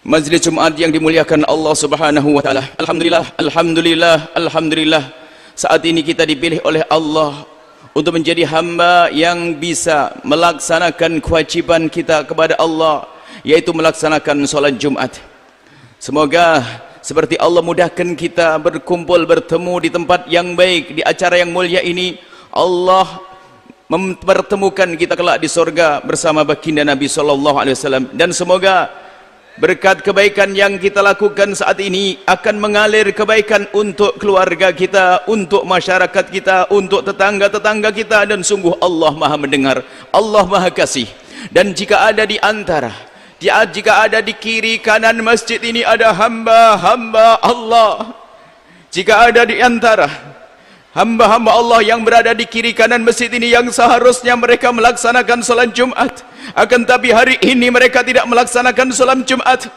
Majlis Jumat yang dimuliakan Allah Subhanahu wa taala. Alhamdulillah. Saat ini kita dipilih oleh Allah untuk menjadi hamba yang bisa melaksanakan kewajiban kita kepada Allah, yaitu melaksanakan salat Jumat. Semoga seperti Allah mudahkan kita berkumpul bertemu di tempat yang baik, di acara yang mulia ini, Allah mempertemukan kita kelak di surga bersama baginda Nabi sallallahu alaihi wasallam. Dan semoga berkat kebaikan yang kita lakukan saat ini akan mengalir kebaikan untuk keluarga kita, untuk masyarakat kita, untuk tetangga-tetangga kita, dan sungguh Allah Maha mendengar, Allah Maha kasih. Dan jika ada di antara, jika ada di kiri kanan masjid ini ada hamba-hamba Allah, jika ada di antara hamba-hamba Allah yang berada di kiri kanan masjid ini yang seharusnya mereka melaksanakan salat Jumat, akan tapi hari ini mereka tidak melaksanakan salat Jumat,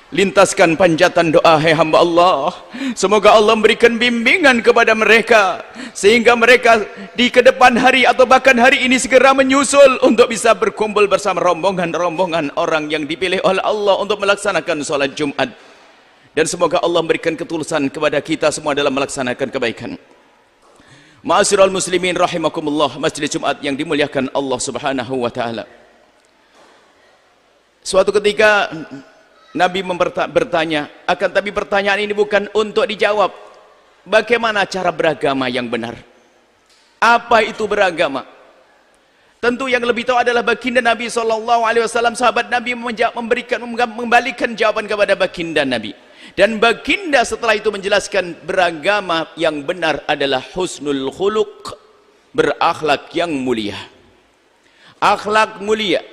lintaskan panjatan doa, hai hamba Allah, semoga Allah memberikan bimbingan kepada mereka sehingga mereka di kedepan hari atau bahkan hari ini segera menyusul untuk bisa berkumpul bersama rombongan-rombongan orang yang dipilih oleh Allah untuk melaksanakan salat Jumat. Dan semoga Allah memberikan ketulusan kepada kita semua dalam melaksanakan kebaikan. Ma'asyiral muslimin rahimakumullah, Majlis Jumat yang dimuliakan Allah Subhanahu wa taala. Suatu ketika Nabi bertanya, akan tapi pertanyaan ini bukan untuk dijawab. Bagaimana cara beragama yang benar? Apa itu beragama? Tentu yang lebih tahu adalah baginda Nabi sallallahu alaihi wasallam. Sahabat Nabi membalikan jawaban kepada baginda Nabi. Dan baginda setelah itu menjelaskan beragama yang benar adalah husnul khuluq, berakhlak yang mulia. Akhlak mulia.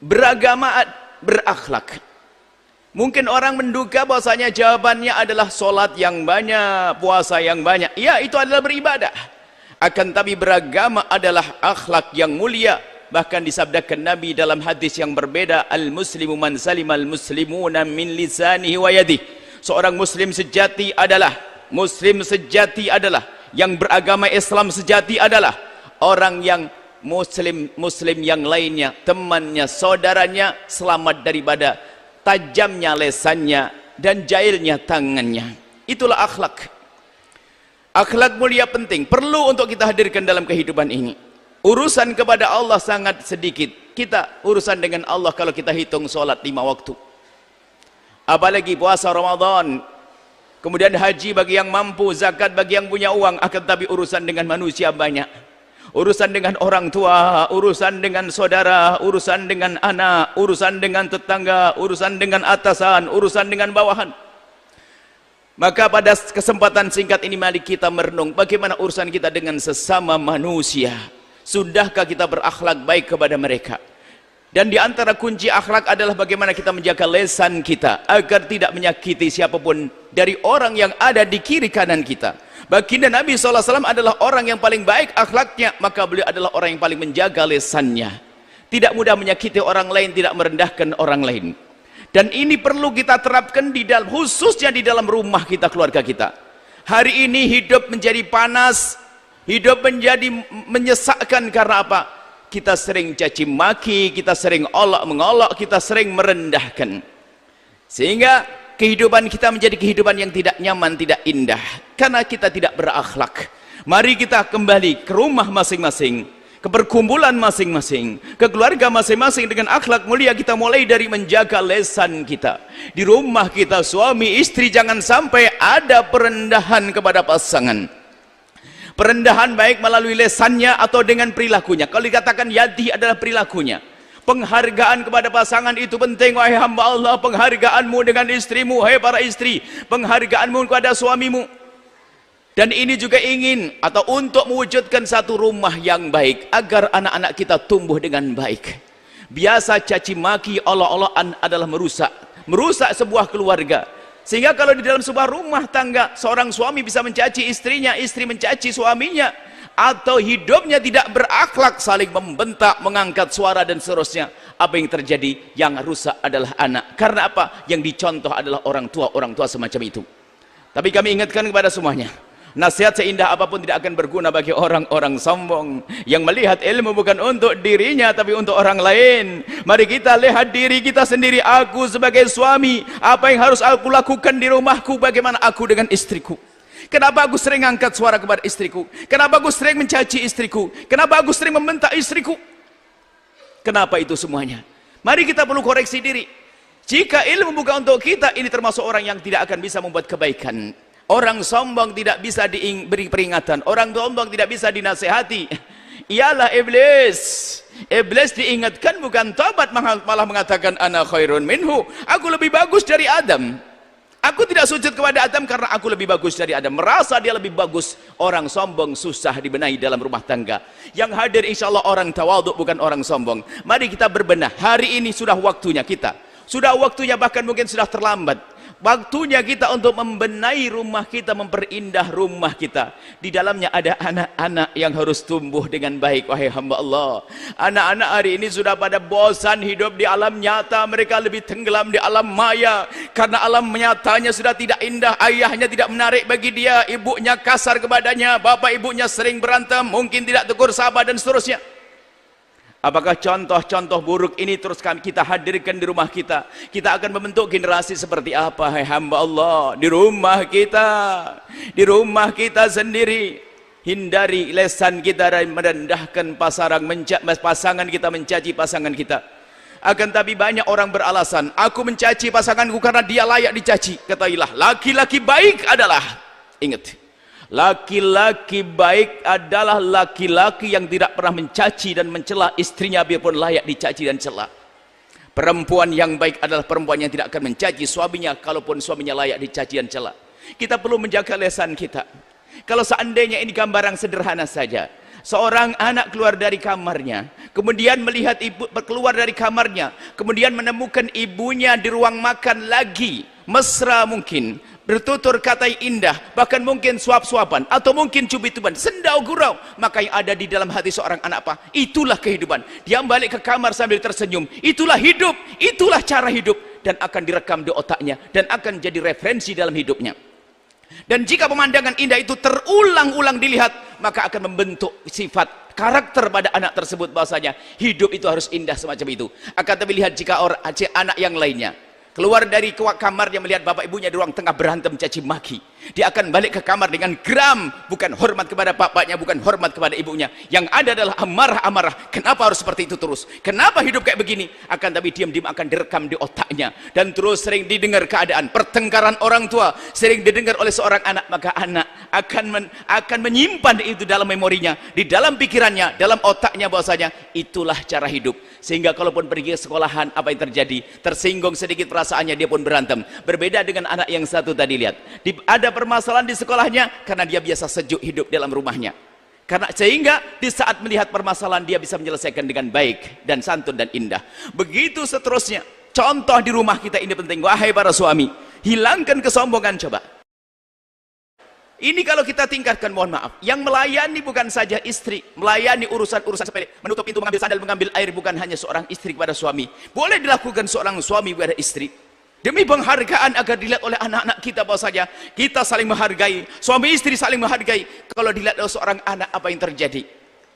Beragama berakhlak. Mungkin orang menduga bahwasanya jawabannya adalah solat yang banyak, puasa yang banyak. Ya, itu adalah beribadah. Akan tapi beragama adalah akhlak yang mulia. Bahkan disabdakan Nabi dalam hadis yang berbeda, al-muslimu man salimal muslimuna min lisanihi wa yadihi. Seorang muslim sejati adalah yang beragama Islam sejati adalah orang yang muslim yang lainnya, temannya, saudaranya selamat daripada tajamnya lesannya dan jahilnya tangannya. Itulah akhlak. Akhlak mulia penting, perlu untuk kita hadirkan dalam kehidupan ini. Urusan kepada Allah sangat sedikit. Kita urusan dengan Allah kalau kita hitung solat 5 waktu. Apalagi puasa Ramadan. Kemudian haji bagi yang mampu, zakat bagi yang punya uang. Akan tapi urusan dengan manusia banyak. Urusan dengan orang tua, urusan dengan saudara, urusan dengan anak, urusan dengan tetangga, urusan dengan atasan, urusan dengan bawahan. Maka pada kesempatan singkat ini mari kita merenung bagaimana urusan kita dengan sesama manusia. Sudahkah kita berakhlak baik kepada mereka? Dan di antara kunci akhlak adalah bagaimana kita menjaga lisan kita agar tidak menyakiti siapapun dari orang yang ada di kiri kanan kita. Baginda Nabi SAW adalah orang yang paling baik akhlaknya, maka beliau adalah orang yang paling menjaga lisannya. Tidak mudah menyakiti orang lain, tidak merendahkan orang lain. Dan ini perlu kita terapkan di dalam, khususnya di dalam rumah kita, keluarga kita. Hari ini hidup menjadi panas, hidup menjadi menyesakkan karena apa? Kita sering caci maki, kita sering olok-mengolok, kita sering merendahkan. Sehingga kehidupan kita menjadi kehidupan yang tidak nyaman, tidak indah. Karena kita tidak berakhlak. Mari kita kembali ke rumah masing-masing, ke perkumpulan masing-masing, ke keluarga masing-masing dengan akhlak mulia. Kita mulai dari menjaga lisan kita. Di rumah kita, suami istri, jangan sampai ada perendahan kepada pasangan. Perendahan baik melalui lesannya atau dengan perilakunya. Kalau dikatakan yadi adalah perilakunya. Penghargaan kepada pasangan itu penting, wahai hamba Allah. Penghargaanmu dengan istrimu, hai para istri. Penghargaanmu kepada suamimu. Dan ini juga ingin atau untuk mewujudkan satu rumah yang baik agar anak-anak kita tumbuh dengan baik. Biasa caci maki, olok-olokan adalah merusak sebuah keluarga. Sehingga kalau di dalam sebuah rumah tangga seorang suami bisa mencaci istrinya, istri mencaci suaminya, atau hidupnya tidak berakhlak, saling membentak, mengangkat suara dan seterusnya, apa yang terjadi? Yang rusak adalah anak. Karena apa? Yang dicontoh adalah orang tua semacam itu. Tapi kami ingatkan kepada semuanya, Nasihat seindah apapun tidak akan berguna bagi orang-orang sombong yang melihat ilmu bukan untuk dirinya tapi untuk orang lain. Mari kita lihat diri kita sendiri. Aku sebagai suami, apa yang harus aku lakukan di rumahku? Bagaimana aku dengan istriku? Kenapa aku sering angkat suara kepada istriku? Kenapa aku sering mencaci istriku? Kenapa aku sering membentak istriku? Kenapa itu semuanya? Mari kita perlu koreksi diri. Jika ilmu bukan untuk kita, ini termasuk orang yang tidak akan bisa membuat kebaikan. Orang sombong tidak bisa diberi peringatan. Orang sombong tidak bisa dinasehati. Ialah iblis. Iblis diingatkan bukan tobat, malah mengatakan ana khairun minhu. Aku lebih bagus dari Adam. Aku tidak sujud kepada Adam karena aku lebih bagus dari Adam. Merasa dia lebih bagus. Orang sombong susah dibenahi dalam rumah tangga. Yang hadir insya Allah orang tawaduk, bukan orang sombong. Mari kita berbenah. Hari ini sudah waktunya kita. Sudah waktunya, bahkan mungkin sudah terlambat. Waktunya kita untuk membenahi rumah kita, memperindah rumah kita. Di dalamnya ada anak-anak yang harus tumbuh dengan baik. Wahai hamba Allah, anak-anak hari ini sudah pada bosan hidup di alam nyata. Mereka lebih tenggelam di alam maya. Karena alam nyatanya sudah tidak indah. Ayahnya tidak menarik bagi dia. Ibunya kasar kepadanya. Bapak ibunya sering berantem. Mungkin tidak tegur sapa dan seterusnya. Apakah contoh-contoh buruk ini terus kita hadirkan di rumah kita? Kita akan membentuk generasi seperti apa? Hai hamba Allah, di rumah kita sendiri. Hindari lesan kita dan merendahkan pasangan kita, mencaci pasangan kita. Akan tapi banyak orang beralasan, aku mencaci pasanganku karena dia layak dicaci. Ketahuilah, laki-laki baik adalah, ingat, laki-laki baik adalah laki-laki yang tidak pernah mencaci dan mencela istrinya biarpun layak dicaci dan cela. Perempuan yang baik adalah perempuan yang tidak akan mencaci suaminya kalaupun suaminya layak dicaci dan cela. Kita perlu menjaga lesan kita. Kalau seandainya ini gambaran sederhana saja. Seorang anak keluar dari kamarnya, kemudian melihat ibu keluar dari kamarnya, kemudian menemukan ibunya di ruang makan lagi, mesra mungkin, bertutur kata indah, bahkan mungkin suap-suapan, atau mungkin cubit-cubitan, sendau gurau. Maka yang ada di dalam hati seorang anak apa? Itulah kehidupan. Dia balik ke kamar sambil tersenyum. Itulah hidup, itulah cara hidup, dan akan direkam di otaknya, dan akan jadi referensi dalam hidupnya. Dan jika pemandangan indah itu terulang-ulang dilihat, maka akan membentuk sifat karakter pada anak tersebut, bahwasanya hidup itu harus indah semacam itu. Akan tapi lihat jika anak yang lainnya keluar dari kamarnya melihat bapak ibunya di ruang tengah berantem caci maki, dia akan balik ke kamar dengan geram, bukan hormat kepada bapaknya, bukan hormat kepada ibunya. Yang ada adalah amarah-amarah. Kenapa harus seperti itu terus? Kenapa hidup kayak begini? Akan tapi diam-diam akan direkam di otaknya, dan terus sering didengar keadaan pertengkaran orang tua, sering didengar oleh seorang anak. Maka anak akan menyimpan itu dalam memorinya, di dalam pikirannya, dalam otaknya, bahwasanya itulah cara hidup. Sehingga kalaupun pergi ke sekolahan, apa yang terjadi? Tersinggung sedikit perasaannya, dia pun berantem. Berbeda dengan anak yang satu tadi, lihat, ada permasalahan di sekolahnya karena dia biasa sejuk hidup dalam rumahnya. Karena sehingga di saat melihat permasalahan dia bisa menyelesaikan dengan baik dan santun dan indah. Begitu seterusnya. Contoh di rumah kita ini penting. Wahai para suami, hilangkan kesombongan coba. Ini kalau kita tingkatkan, mohon maaf, yang melayani bukan saja istri, melayani urusan-urusan sepele, menutup pintu, mengambil sandal, mengambil air, bukan hanya seorang istri kepada suami. Boleh dilakukan seorang suami kepada istri. Demi penghargaan agar dilihat oleh anak-anak kita, bahwasanya kita saling menghargai, suami istri saling menghargai. Kalau dilihat oleh seorang anak, apa yang terjadi?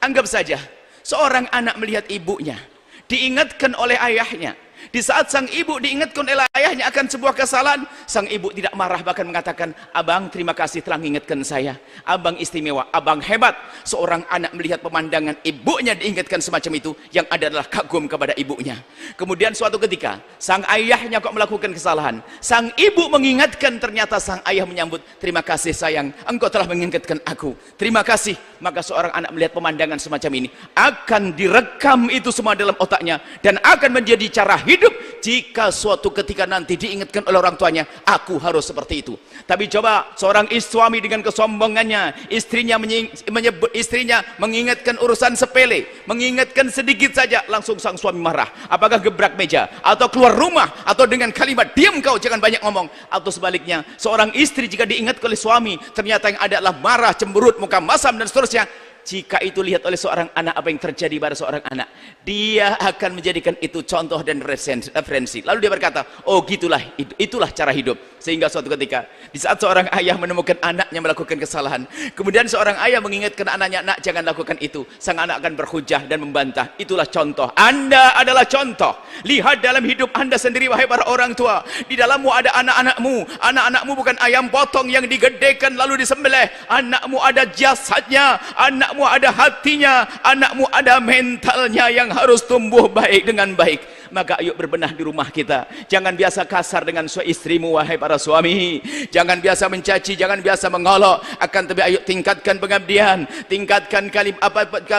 Anggap saja seorang anak melihat ibunya diingatkan oleh ayahnya. Di saat sang ibu diingatkan oleh ayahnya akan sebuah kesalahan, sang ibu tidak marah, bahkan mengatakan, abang terima kasih telah mengingatkan saya, abang istimewa, abang hebat. Seorang anak melihat pemandangan ibunya diingatkan semacam itu, yang ada adalah kagum kepada ibunya. Kemudian suatu ketika sang ayahnya kok melakukan kesalahan, sang ibu mengingatkan, ternyata sang ayah menyambut, terima kasih sayang, engkau telah mengingatkan aku, terima kasih. Maka seorang anak melihat pemandangan semacam ini, akan direkam itu semua dalam otaknya, dan akan menjadi cara hidup jika suatu ketika nanti diingatkan oleh orang tuanya, aku harus seperti itu. Tapi coba seorang suami dengan kesombongannya, istrinya menyebut istrinya mengingatkan urusan sepele, mengingatkan sedikit saja, langsung sang suami marah. Apakah gebrak meja, atau keluar rumah, atau dengan kalimat diam kau, jangan banyak ngomong. Atau sebaliknya, seorang istri jika diingatkan oleh suami, ternyata yang ada adalah marah, cemberut, muka masam dan seterusnya. Jika itu lihat oleh seorang anak, apa yang terjadi pada seorang anak? Dia akan menjadikan itu contoh dan referensi. Lalu dia berkata, oh gitulah, itulah cara hidup. Sehingga suatu ketika, di saat seorang ayah menemukan anaknya melakukan kesalahan, kemudian seorang ayah mengingatkan anaknya, nak jangan lakukan itu, sang anak akan berhujah dan membantah. Itulah contoh. Anda adalah contoh. Lihat dalam hidup Anda sendiri, wahai para orang tua, di dalammu ada anak-anakmu. Anak-anakmu bukan ayam potong yang digedekan lalu disembelih. Anakmu ada jasadnya, anakmu ada hatinya, anakmu ada mentalnya yang harus tumbuh baik dengan baik. Maka ayo berbenah di rumah kita. Jangan biasa kasar dengan istrimu, wahai para suami. Jangan biasa mencaci, jangan biasa mengolok. Akan tapi ayo tingkatkan pengabdian, tingkatkan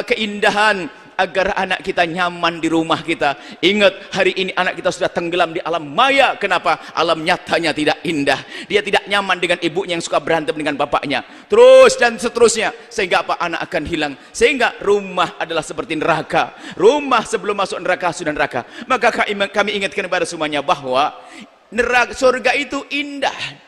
keindahan, agar anak kita nyaman di rumah kita. Ingat, hari ini anak kita sudah tenggelam di alam maya. Kenapa? Alam nyatanya tidak indah. Dia tidak nyaman dengan ibunya yang suka berantem dengan bapaknya. Terus dan seterusnya. Sehingga apa? Anak akan hilang. Sehingga rumah adalah seperti neraka. Rumah sebelum masuk neraka sudah neraka. Maka kami ingatkan kepada semuanya bahwa neraka, surga itu indah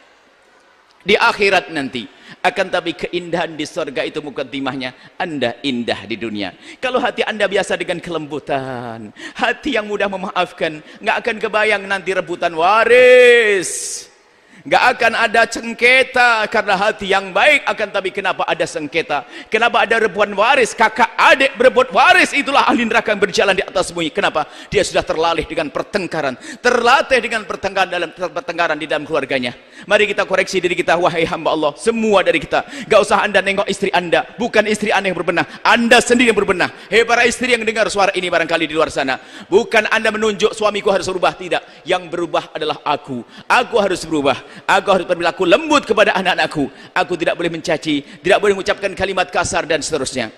di akhirat nanti. Akan tapi keindahan di surga itu mukadimahnya Anda indah di dunia. Kalau hati Anda biasa dengan kelembutan, hati yang mudah memaafkan, nggak akan kebayang nanti rebutan waris. Nggak akan ada sengketa karena hati yang baik. Akan tapi kenapa ada sengketa? Kenapa ada rebutan waris? Kakak adik berebut waris. Itulah ahli neraka yang berjalan di atas bumi. Kenapa? Dia sudah terlalih dengan pertengkaran, terlatih dengan pertengkaran di dalam keluarganya. Mari kita koreksi diri kita, wahai hamba Allah. Semua dari kita. Gak usah Anda nengok istri Anda. Bukan istri Anda yang berbenah, Anda sendiri yang berbenah. Hei para istri yang dengar suara ini barangkali di luar sana, bukan Anda menunjuk suamiku harus berubah. Tidak. Yang berubah adalah aku. Aku harus berubah. Aku harus berlaku lembut kepada anak-anakku. Aku tidak boleh mencaci, tidak boleh mengucapkan kalimat kasar dan seterusnya.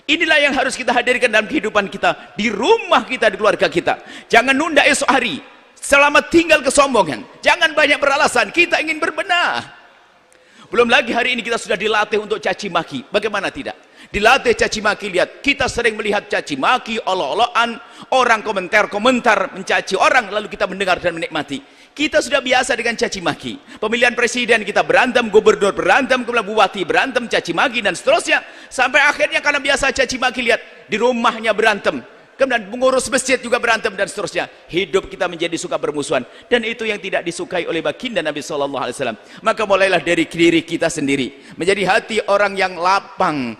Inilah yang harus kita hadirkan dalam kehidupan kita, di rumah kita, di keluarga kita. Jangan nunda esok hari. Selamat tinggal kesombongan. Jangan banyak beralasan. Kita ingin berbenah. Belum lagi hari ini kita sudah dilatih untuk caci maki. Bagaimana tidak? Dilatih caci maki. Lihat, kita sering melihat caci maki, olok-olokan, orang komentar mencaci orang, lalu kita mendengar dan menikmati. Kita sudah biasa dengan caci maki. Pemilihan presiden kita berantem, gubernur berantem, kemudian bupati berantem, caci maki dan seterusnya. Sampai akhirnya karena biasa caci maki, lihat di rumahnya berantem. Kemudian pengurus masjid juga berantem dan seterusnya. Hidup kita menjadi suka bermusuhan, dan itu yang tidak disukai oleh baginda Nabi SAW. Maka mulailah dari diri kita sendiri, menjadi hati orang yang lapang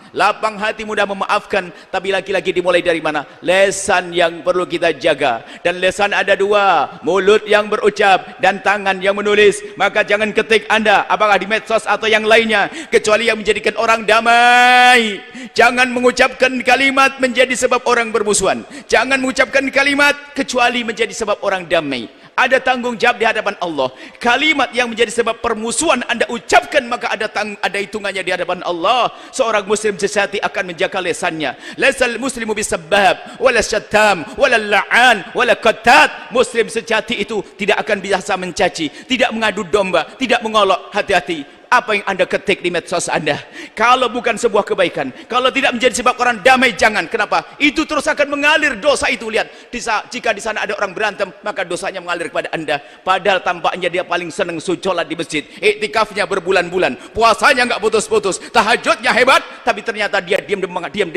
hati, mudah memaafkan. Tapi lagi-lagi dimulai dari mana? Lesan yang perlu kita jaga. Dan lesan ada dua, mulut yang berucap dan tangan yang menulis. Maka jangan ketik Anda, apakah di medsos atau yang lainnya, kecuali yang menjadikan orang damai. Jangan mengucapkan kalimat menjadi sebab orang bermusuhan. Jangan mengucapkan kalimat kecuali menjadi sebab orang damai. Ada tanggung jawab di hadapan Allah. Kalimat yang menjadi sebab permusuhan Anda ucapkan, maka ada hitungannya di hadapan Allah. Seorang muslim sejati akan menjaga lesannya. Laisal muslimu bisabab wala syattam wala la'an wala qattat. Muslim sejati itu tidak akan biasa mencaci, tidak mengadu domba, tidak mengolok. Hati-hati apa yang Anda ketik di medsos Anda. Kalau bukan sebuah kebaikan, kalau tidak menjadi sebab orang damai, jangan. Kenapa? Itu terus akan mengalir dosa itu. Lihat, jika di sana ada orang berantem, maka dosanya mengalir kepada Anda. Padahal tampaknya dia paling senang sholat di masjid, iktikafnya berbulan-bulan, puasanya nggak putus-putus, tahajudnya hebat, tapi ternyata dia diam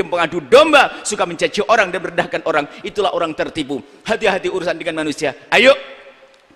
mengadu domba, suka mencaci orang dan merendahkan orang. Itulah orang tertipu. Hati-hati urusan dengan manusia. Ayo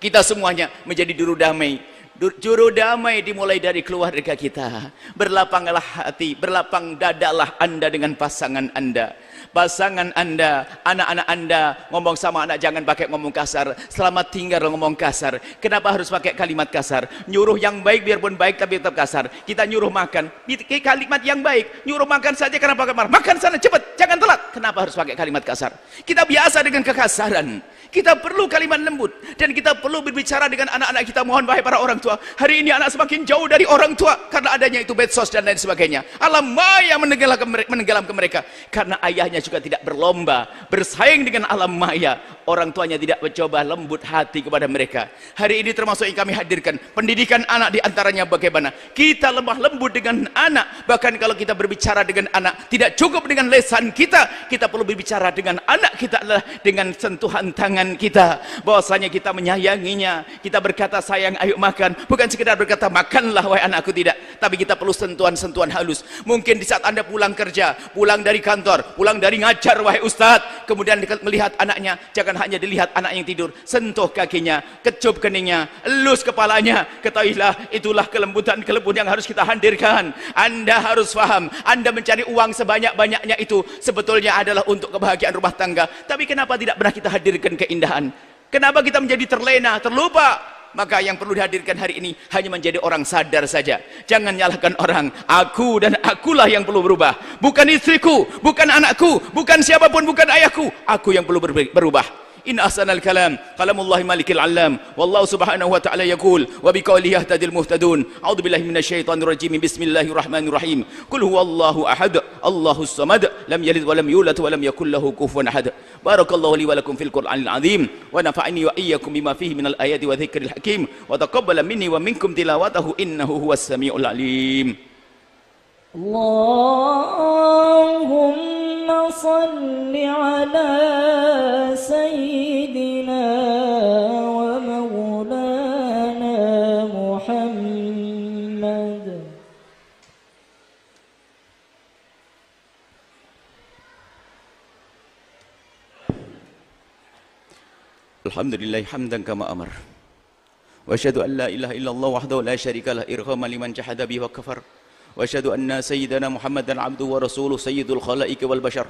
kita semuanya menjadi juru damai. Juru damai dimulai dari keluarga kita. Berlapanglah hati, berlapang dadalah Anda dengan pasangan Anda. Pasangan Anda, anak-anak Anda, ngomong sama anak jangan pakai ngomong kasar. Selamat tinggal ngomong kasar. Kenapa harus pakai kalimat kasar? Nyuruh yang baik biarpun baik tapi tetap kasar. Kita nyuruh makan, kalimat yang baik. Nyuruh makan saja kenapa pakai marah? Makan sana cepat, jangan telat. Kenapa harus pakai kalimat kasar? Kita biasa dengan kekasaran. Kita perlu kalimat lembut, dan kita perlu berbicara dengan anak-anak kita. Mohon wahai para orang tua, hari ini anak semakin jauh dari orang tua karena adanya itu medsos dan lain sebagainya. Alam maya menenggelam ke mereka karena ayahnya juga tidak berlomba bersaing dengan alam maya. Orang tuanya tidak mencoba lembut hati kepada mereka. Hari ini termasuk yang kami hadirkan pendidikan anak, diantaranya bagaimana kita lemah lembut dengan anak. Bahkan kalau kita berbicara dengan anak, tidak cukup dengan lesan kita, kita perlu berbicara dengan anak kita adalah dengan sentuhan tangan kita, bahwasanya kita menyayanginya. Kita berkata sayang ayo makan, bukan sekedar berkata makanlah wahai anakku, tidak, tapi kita perlu sentuhan-sentuhan halus. Mungkin di saat Anda pulang kerja, pulang dari kantor, pulang dari ngajar, wahai Ustadz, kemudian melihat anaknya, jangan hanya dilihat anak yang tidur, sentuh kakinya, kecup keningnya, elus kepalanya. Ketahuilah, itulah kelembutan-kelembutan yang harus kita hadirkan. Anda harus paham, Anda mencari uang sebanyak-banyaknya itu sebetulnya adalah untuk kebahagiaan rumah tangga, tapi kenapa tidak pernah kita hadirkan keindahan? Kenapa kita menjadi terlena, terlupa? Maka yang perlu dihadirkan hari ini hanya menjadi orang sadar saja. Jangan nyalahkan orang. Aku dan akulah yang perlu berubah, bukan istriku, bukan anakku, bukan siapapun, bukan ayahku. Aku yang perlu berubah. In ahsanal kalam kalamullahi malikil alam, wallahu subhanahu wa ta'ala yaqul wa biqaulihi yahtadil muhtadun. A'udzu billahi minasyaitonir rajim. Bismillahirrahmanirrahim. Qul huwallahu ahad, Allahus samad, lam yalid wa lam yulad wa lam yakul lahu kufuwan ahad. Barakallahu li wa lakum fil Qur'anil azim wa nafa'ani wa iyyakum bima fihi minal ayati wa dzikril hakim wa taqabbala minni wa minkum tilawatahu innahu huwas samiul alim. Allahumma salli ala sayyidina wa maulana Muhammad. Alhamdulillah hamdan kama amar. Wa asyhadu an la ilaha illallah wahdahu la syarika lah irhaman liman jahada bihi wa kafar. Wa asyhadu anna sayyidana Muhammadan abduhu wa rasuluh sayyidul khalaiqi wal bashar.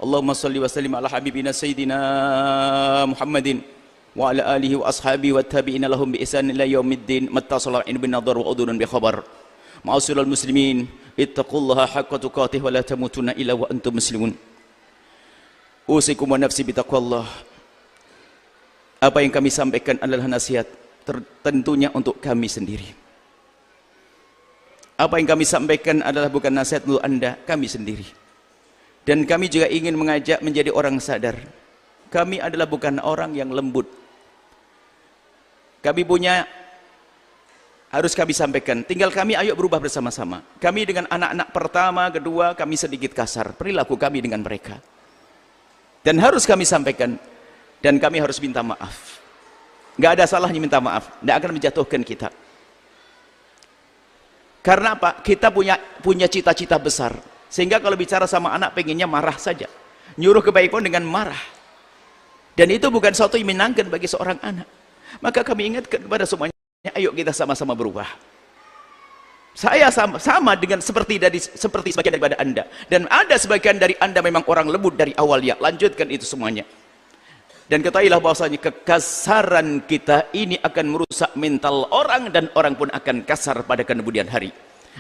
Allahumma salli wa sallim ala habibina sayyidina Muhammadin wa ala alihi wa ashabihi wa tabi'ina lahum bi ihsan ila yaumiddin. Mattasala in bin nadhar wa udunun bi khabar. Ma'asyiral muslimin, ittaqullaha haqqa tuqatih wa la tamutunna illa wa antum muslimun. Usikum wa nafsi bi taqwallah. Apa yang kami sampaikan adalah nasihat tentunya untuk kami sendiri. Apa yang kami sampaikan adalah bukan nasihat untuk Anda, kami sendiri. Dan kami juga ingin mengajak menjadi orang sadar. Kami adalah bukan orang yang lembut. Kami punya, harus kami sampaikan, tinggal kami ayo berubah bersama-sama. Kami dengan anak-anak pertama, kedua, kami sedikit kasar perilaku kami dengan mereka. Dan harus kami sampaikan, dan kami harus minta maaf. Nggak ada salahnya minta maaf, nggak akan menjatuhkan kita. Karena apa? Kita punya cita-cita besar, sehingga kalau bicara sama anak pengennya marah saja, nyuruh kebaikan dengan marah, dan itu bukan sesuatu yang menyenangkan bagi seorang anak. Maka kami ingatkan kepada semuanya, ayo kita sama-sama berubah. Saya sama dengan seperti sebagian daripada Anda, dan ada sebagian dari Anda memang orang lembut dari awal, ya lanjutkan itu semuanya. Dan ketahuilah bahwasanya kekasaran kita ini akan merusak mental orang, dan orang pun akan kasar pada kemudian hari.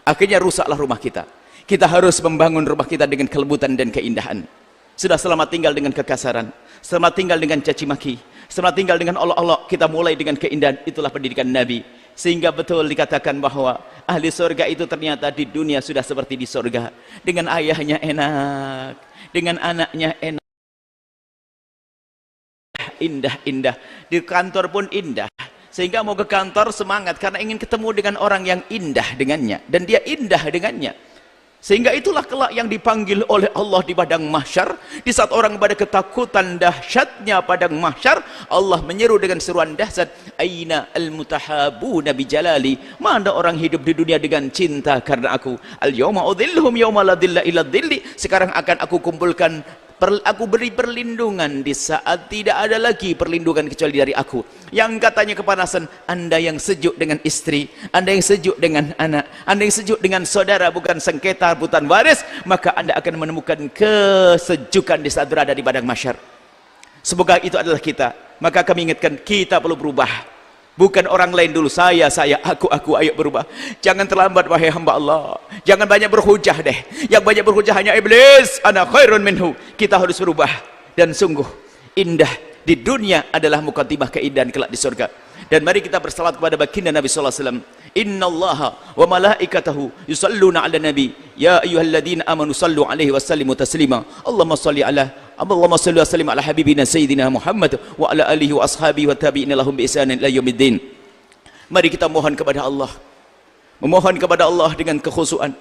Akhirnya rusaklah rumah kita. Kita harus membangun rumah kita dengan kelembutan dan keindahan. Sudah selamat tinggal dengan kekasaran, selamat tinggal dengan caci maki, selamat tinggal dengan olok-olok, kita mulai dengan keindahan. Itulah pendidikan Nabi. Sehingga betul dikatakan bahwa ahli surga itu ternyata di dunia sudah seperti di surga. Dengan ayahnya enak, dengan anaknya enak, indah-indah, di kantor pun indah, sehingga mau ke kantor semangat karena ingin ketemu dengan orang yang indah dengannya, dan dia indah dengannya. Sehingga itulah kelak yang dipanggil oleh Allah di padang mahsyar. Di saat orang pada ketakutan dahsyatnya padang mahsyar, Allah menyeru dengan seruan dahsyat, aina al-mutahabuna bi jalali, mana orang hidup di dunia dengan cinta karena aku. Al-yawma udhilluhum yawma la dhilla illa dhilli, sekarang akan aku kumpulkan, aku beri perlindungan di saat tidak ada lagi perlindungan kecuali dari aku. Yang katanya kepanasan, Anda yang sejuk dengan istri, Anda yang sejuk dengan anak, Anda yang sejuk dengan saudara, bukan sengketa rebutan waris, maka Anda akan menemukan kesejukan di saat berada di padang mahsyar. Semoga itu adalah kita. Maka kami ingatkan, kita perlu berubah. Bukan orang lain dulu, saya, aku, ayo berubah. Jangan terlambat wahai hamba Allah. Jangan banyak berhujah deh. Yang banyak berhujah hanya iblis, ana khairun minhu. Kita harus berubah. Dan sungguh indah di dunia adalah mukaddimah keindahan kelak di surga. Dan mari kita bersalat kepada baginda Nabi sallallahu alaihi wasallam. Innallaha wa malaikatahu yusalluna 'alan nabi ya ayyuhalladzina amanu sallu 'alaihi wasallimu taslima. Allahumma salli wa sallim ala habibina sayyidina Muhammad wa ala alihi wa ashabihi wa tabi'ina lahum bi ihsanin ila yaumiddin. Mari kita mohon kepada Allah, memohon kepada Allah dengan kekhusyuan,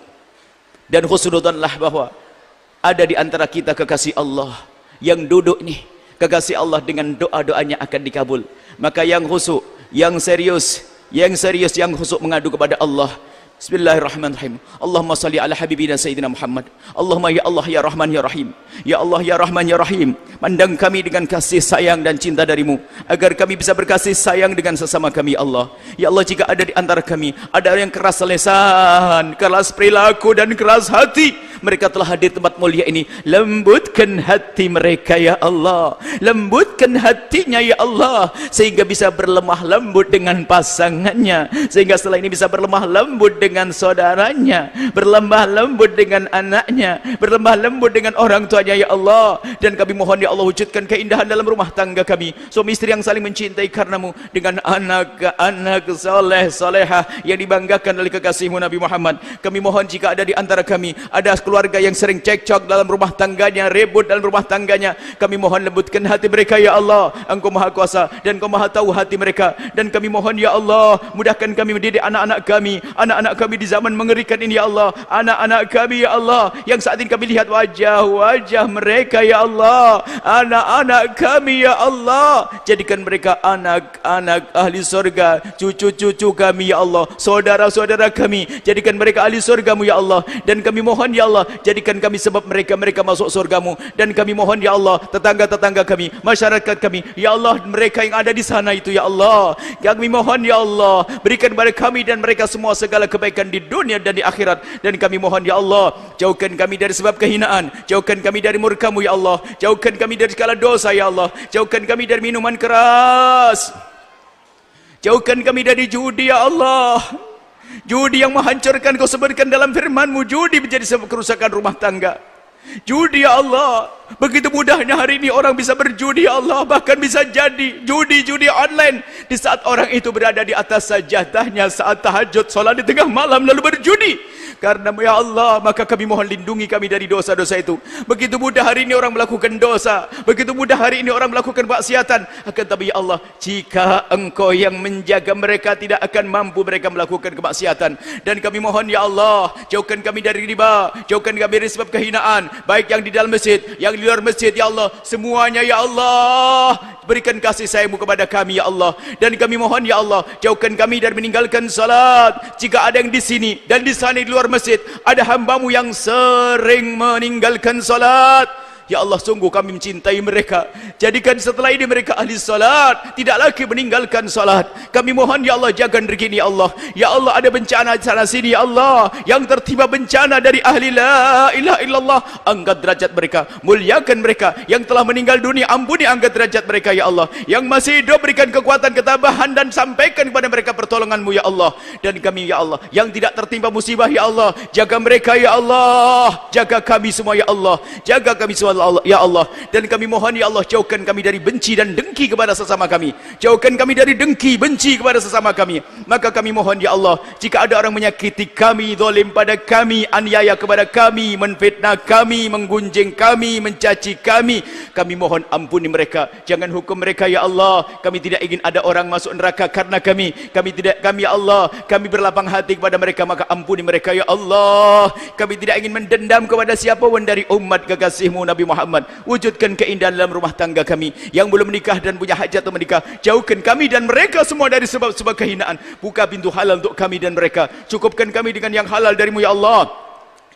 dan khusnudzanlah bahwa ada di antara kita kekasih Allah yang duduk nih, kekasih Allah dengan doa-doanya akan dikabul. Maka yang khusyuk, yang serius, yang khusyuk mengadu kepada Allah, Bismillahirrahmanirrahim. Allahumma salli ala habibina Sayyidina Muhammad. Allahumma ya Allah ya Rahman ya Rahim. Ya Allah ya Rahman ya Rahim. Pandang kami dengan kasih sayang dan cinta darimu, agar kami bisa berkasih sayang dengan sesama kami, ya Allah. Ya Allah, jika ada di antara kami ada yang keras lisan, keras perilaku dan keras hati, mereka telah hadir tempat mulia ini, lembutkan hati mereka ya Allah. Lembutkan hatinya ya Allah, sehingga bisa berlemah lembut dengan pasangannya, sehingga setelah ini bisa berlemah lembut dengan saudaranya, berlemah lembut dengan anaknya, berlemah lembut dengan orang tuanya ya Allah. Dan kami mohon ya Allah, wujudkan keindahan dalam rumah tangga kami, suami istri yang saling mencintai karenamu, dengan anak-anak soleh solehah yang dibanggakan oleh kekasihmu Nabi Muhammad. Kami mohon jika ada di antara kami ada keluarga yang sering cekcok dalam rumah tangganya, ribut dalam rumah tangganya, kami mohon lembutkan hati mereka ya Allah. Engkau maha kuasa dan Engkau maha tahu hati mereka. Dan kami mohon ya Allah, mudahkan kami mendidik anak-anak kami di zaman mengerikan ini ya Allah. Anak-anak kami ya Allah, yang saat ini kami lihat wajah-wajah mereka ya Allah. Anak-anak kami ya Allah, jadikan mereka anak-anak ahli surga, cucu-cucu kami ya Allah, saudara-saudara kami, jadikan mereka ahli surgamu ya Allah. Dan kami mohon ya Allah, jadikan kami sebab mereka masuk surgamu. Dan kami mohon ya Allah, tetangga-tetangga kami, masyarakat kami ya Allah, mereka yang ada di sana itu ya Allah, kami mohon ya Allah, berikan kepada kami dan mereka semua segala kebaikan di dunia dan di akhirat. Dan kami mohon ya Allah, jauhkan kami dari sebab kehinaan, jauhkan kami dari murka-Mu ya Allah, jauhkan kami dari segala dosa ya Allah, jauhkan kami dari minuman keras, jauhkan kami dari judi ya Allah. Judi yang menghancurkan Kau sebutkan dalam firman-Mu, judi menjadi sebab kerusakan rumah tangga. Judi ya Allah, begitu mudahnya hari ini orang bisa berjudi ya Allah, bahkan bisa jadi judi online di saat orang itu berada di atas sajadahnya saat tahajud, solat di tengah malam lalu berjudi. Karena ya Allah, maka kami mohon lindungi kami dari dosa-dosa itu. Begitu mudah hari ini orang melakukan dosa, begitu mudah hari ini orang melakukan maksiatan. Akan tapi ya Allah, jika Engkau yang menjaga mereka, tidak akan mampu mereka melakukan kemaksiatan. Dan kami mohon ya Allah, jauhkan kami dari riba, jauhkan kami dari sebab kehinaan, baik yang di dalam masjid, yang di luar masjid ya Allah, semuanya ya Allah. Berikan kasih sayang-Mu kepada kami ya Allah. Dan kami mohon ya Allah, jauhkan kami dari meninggalkan salat. Jika ada yang di sini dan di sana di luar masjid ada hamba-Mu yang sering meninggalkan salat, ya Allah, sungguh kami mencintai mereka. Jadikan setelah ini mereka ahli salat, tidak lagi meninggalkan salat. Kami mohon ya Allah, jaga negeri ini ya Allah. Ya Allah, ada bencana di sana sini ya Allah, yang tertimpa bencana dari ahli la ilaha illallah, angkat derajat mereka, muliakan mereka. Yang telah meninggal dunia, ampuni, angkat derajat mereka ya Allah. Yang masih hidup, berikan kekuatan, ketabahan, dan sampaikan kepada mereka pertolongan-Mu ya Allah. Dan kami ya Allah, yang tidak tertimpa musibah ya Allah, jaga mereka ya Allah. Jaga kami semua ya Allah, jaga kami semua Allah, ya Allah. Dan kami mohon ya Allah, jauhkan kami dari benci dan dengki kepada sesama kami, jauhkan kami dari dengki, benci kepada sesama kami. Maka kami mohon ya Allah, jika ada orang menyakiti kami, zalim pada kami, aniaya kepada kami, menfitnah kami, menggunjing kami, mencaci kami mohon ampuni mereka, jangan hukum mereka ya Allah. Kami tidak ingin ada orang masuk neraka karena kami ya Allah, kami berlapang hati kepada mereka, maka ampuni mereka ya Allah. Kami tidak ingin mendendam kepada siapapun dari umat kekasih-Mu Nabi Muhammad. Wujudkan keindahan dalam rumah tangga kami, yang belum menikah dan punya hajat untuk menikah, jauhkan kami dan mereka semua dari sebab-sebab kehinaan. Buka pintu halal untuk kami dan mereka, cukupkan kami dengan yang halal dari-Mu ya Allah.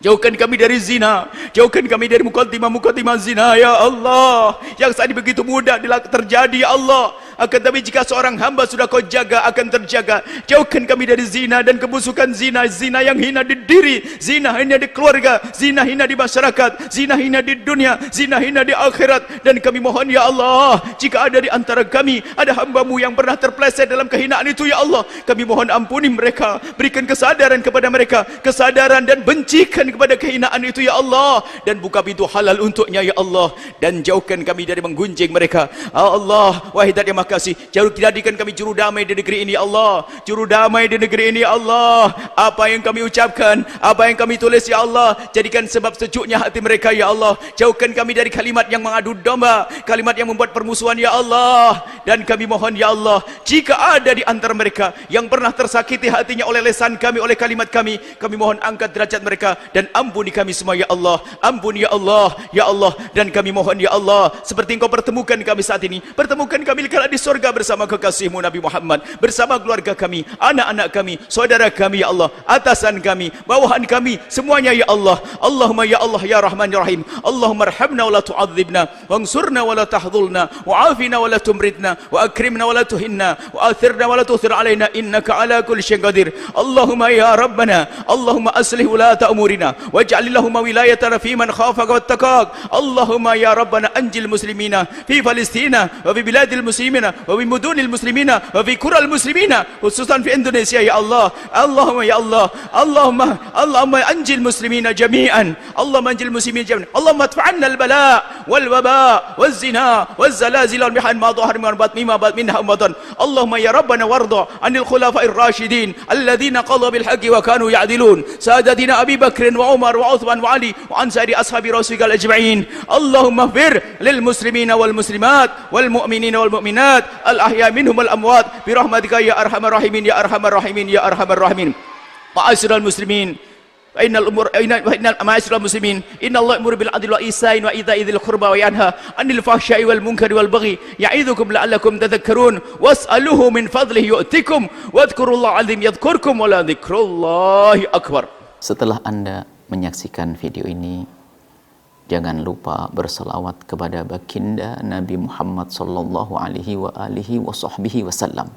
Jauhkan kami dari zina, jauhkan kami dari mukaddimah zina ya Allah, yang saat ini begitu mudah terjadi ya Allah. Akan tapi jika seorang hamba sudah Kau jaga, akan terjaga. Jauhkan kami dari zina dan kebusukan zina, zina yang hina di diri, zina hina di keluarga, zina hina di masyarakat, zina hina di dunia, zina hina di akhirat. Dan kami mohon ya Allah, jika ada di antara kami ada hamba-Mu yang pernah terpeleset dalam kehinaan itu ya Allah, kami mohon ampuni mereka, berikan kesadaran kepada mereka, kesadaran, dan bencikan kepada kehinaan itu ya Allah, dan buka pintu halal untuknya ya Allah. Dan jauhkan kami dari menggunjing mereka Allah. Wahai Zat yang Maha Kasih, jadikan kami juru damai di negeri ini ya Allah, juru damai di negeri ini ya Allah. Apa yang kami ucapkan, apa yang kami tulis ya Allah, jadikan sebab sejuknya hati mereka ya Allah. Jauhkan kami dari kalimat yang mengadu domba, kalimat yang membuat permusuhan ya Allah. Dan kami mohon ya Allah, jika ada di antara mereka yang pernah tersakiti hatinya oleh lisan kami, oleh kalimat kami mohon angkat derajat mereka dan ampuni kami semua ya Allah. Ampuni ya Allah, ya Allah. Dan kami mohon ya Allah, seperti Engkau pertemukan kami saat ini, pertemukan kami kelak di surga bersama kekasih-Mu Nabi Muhammad, bersama keluarga kami, anak-anak kami, saudara kami ya Allah, atasan kami, bawahan kami, semuanya ya Allah. Allahumma ya Allah ya Rahman ya Rahim. Allahumma arhamna wa la tu'adzibna, wansurna wa la tahdhulna, wa'afina wa la tumritna, wa akrimna wa la tuhinna, wa athirna wa la tuthir alaina, innaka ala kulli syai'in qadir. Allahumma ya Rabbana, Allahumma aslih ulata umurina, waj'al Allahumma wilayatana fi man khafaka wattaqak. Allahumma ya Rabbana anjil muslimina fi Palestina wa fi biladil muslimina wa fi mudunil muslimina wa fi qural muslimina, khususan fi Indonesia ya Allah. Allahumma ya Allah, Allahumma anjil muslimina jami'an, Allahumma anjil muslimin jami'an, Allahumma adfa'anna al-bala wal waba wal zina wal zalazil wal mihan ma dhahar min batni ma bat minha umatan. Allahumma ya Rabbana warda anil khulafa'ir rasyidin alladhina qadha bil haqqi wa kanu ya'dilun, sadatina Abi Bakr wa Umar wa Uthman wa Ali wa ansari ashabi rasulika ajma'in. Allahumma ighfir lil muslimina wal muslimat wal mu'minina wal mu'minat al ahya minhum wal amwat bi rahmatika ya arhamar rahimin ya arhamar rahimin ya arhamar rahimin. Ma'asyiral muslimin, innal ma'asyiral muslimin, innallaha ya'muru bil 'adli wal ihsani wa ita'i dzil qurba wa yanha 'anil fahsya'i wal munkari wal baghi ya'idzukum la'allakum tadhakkarun was'aluhu min fadlihi yu'tikum wadhkurullaha 'azim yadhkurkum wa la dzikrullahi akbar. Setelah Anda menyaksikan video ini, jangan lupa berselawat kepada baginda Nabi Muhammad sallallahu alaihi wa alihi wa sahbihi wasallam.